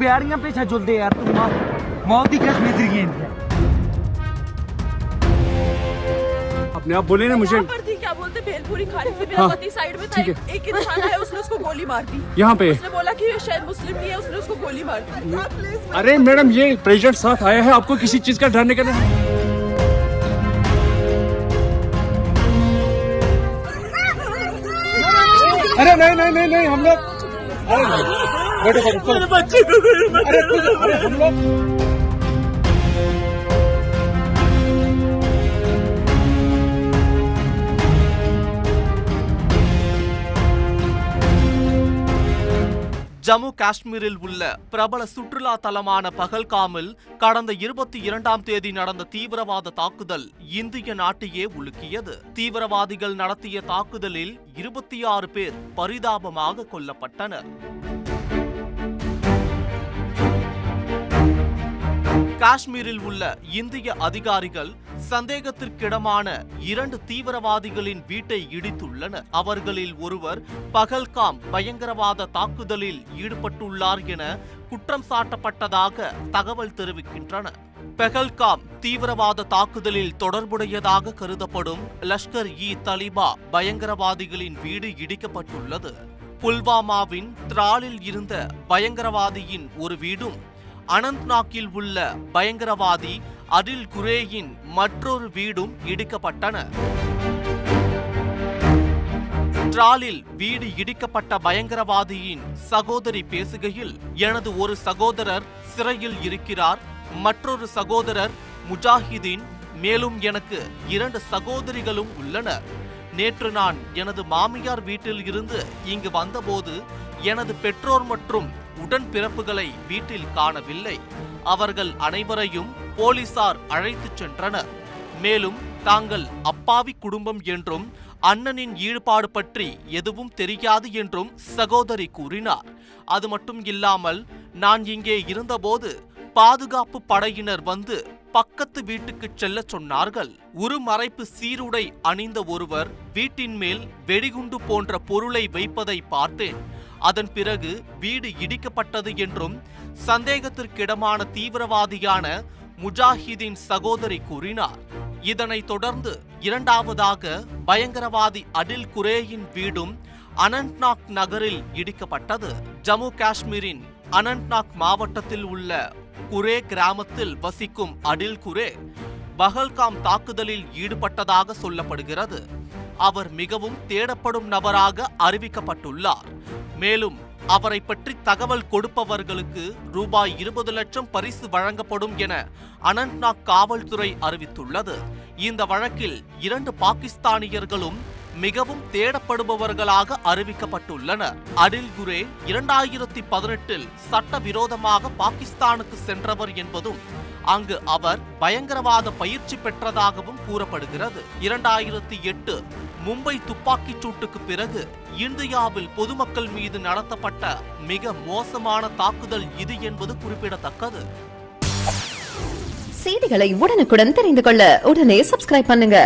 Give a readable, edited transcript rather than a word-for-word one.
दिहाड़ियां पे चलते यार तुम मौत की कसम गेंद है। अपने आप बोले ना मुझे थी, क्या बोलते भेलपुरी खा रही थी, मेरा पति साइड में था, एक इंसान आया उसने उसको गोली मार दी यहाँ पे। उसने बोला कि ये शायद मुस्लिम नहीं है, उसने उसको गोली मार दी। अरे मैडम ये प्रेसिडेंट साथ आया है, आपको किसी चीज का डर नहीं करना है। अरे नहीं नहीं नहीं नहीं हम लोग मेरे बच्चे को हम लोग ஜம்மு காஷ்மீரில் உள்ள பிரபல சுற்றுலா தலமான பகல்காமில் கடந்த 22ஆம் தேதி நடந்த தீவிரவாத தாக்குதல் இந்திய நாட்டையே உலுக்கியது. தீவிரவாதிகள் நடத்திய தாக்குதலில் 26 பேர் பரிதாபமாக கொல்லப்பட்டனர். காஷ்மீரில் உள்ள இந்திய அதிகாரிகள் சந்தேகத்திற்கிடமான 2 தீவிரவாதிகளின் வீட்டை இடித்துள்ளனர். அவர்களில் ஒருவர் பகல்காம் பயங்கரவாத தாக்குதலில் ஈடுபட்டுள்ளார் என குற்றம் சாட்டப்பட்டதாக தகவல் தெரிவிக்கின்றன. பகல்காம் தீவிரவாத தாக்குதலில் தொடர்புடையதாக கருதப்படும் லஷ்கர் இ தலிபா பயங்கரவாதிகளின் வீடு இடிக்கப்பட்டுள்ளது. புல்வாமாவின் திராலில் இருந்த பயங்கரவாதியின் ஒரு வீடும் அனந்த்நாக்கில் உள்ள பயங்கரவாதி அடில் குரேயின் மற்றொரு வீடும் இடிக்கப்பட்டன. டிராலில் வீடு இடிக்கப்பட்ட பயங்கரவாதியின் சகோதரி பேசுகையில், எனது ஒரு சகோதரர் சிறையில் இருக்கிறார், மற்றொரு சகோதரர் முஜாஹிதீன், மேலும் எனக்கு 2 சகோதரிகளும் உள்ளனர். நேற்று நான் எனது மாமியார் வீட்டில் இருந்து இங்கு வந்தபோது எனது பெற்றோர் மற்றும் உடன்பிறப்புகளை வீட்டில் காணவில்லை. அவர்கள் அனைவரையும் போலீசார் அழைத்துச் சென்றனர். மேலும் தாங்கள் அப்பாவி குடும்பம் என்றும் அண்ணனின் ஈடுபாடு பற்றி எதுவும் தெரியாது என்றும் சகோதரி கூறினார். அது மட்டும் இல்லாமல், நான் இங்கே இருந்தபோது பாதுகாப்பு படையினர் வந்து பக்கத்து வீட்டுக்கு செல்ல சொன்னார்கள். உருமறைப்பு சீருடை அணிந்த ஒருவர் வீட்டின் மேல் வெடிகுண்டு போன்ற பொருளை வைப்பதை பார்த்தேன். அதன் பிறகு வீடு இடிக்கப்பட்டது என்றும் சந்தேகத்திற்கிடமான தீவிரவாதியான முஜாஹிதீன் சகோதரி கூறினார். இதனைத் தொடர்ந்து 2வது பயங்கரவாதி அடில் குரேயின் வீடும் அனந்த்நாக் நகரில் இடிக்கப்பட்டது. ஜம்மு காஷ்மீரின் அனந்த்நாக் மாவட்டத்தில் உள்ள குரே கிராமத்தில் வசிக்கும் அடில் குரே பகல்காம் தாக்குதலில் ஈடுபட்டதாக சொல்லப்படுகிறது. அவர் மிகவும் தேடப்படும் நபராக அறிவிக்கப்பட்டுள்ளார். மேலும் அவரை பற்றி தகவல் கொடுப்பவர்களுக்கு ரூபாய் 20 லட்சம் பரிசு வழங்கப்படும் என அனந்த்நாக் காவல்துறை அறிவித்துள்ளது. இந்த வழக்கில் 2 பாகிஸ்தானியர்களும் மிகவும் தேடப்படுபவர்களாக அறிவிக்கப்பட்டுள்ளனர். அடில் குரே 2018இல் சட்டவிரோதமாக பாகிஸ்தானுக்கு சென்றவர் என்பதும் அங்கு அவர் பயங்கரவாத பயிற்சி பெற்றதாகவும் கூறப்படுகிறது. 2008 மும்பை துப்பாக்கிச் சூட்டுக்கு பிறகு இந்தியாவில் பொதுமக்கள் மீது நடத்தப்பட்ட மிக மோசமான தாக்குதல் இது என்பது குறிப்பிடத்தக்கது. செய்திகளை உடனுக்குடன் தெரிந்து கொள்ள உடனே சப்ஸ்கிரைப் பண்ணுங்க.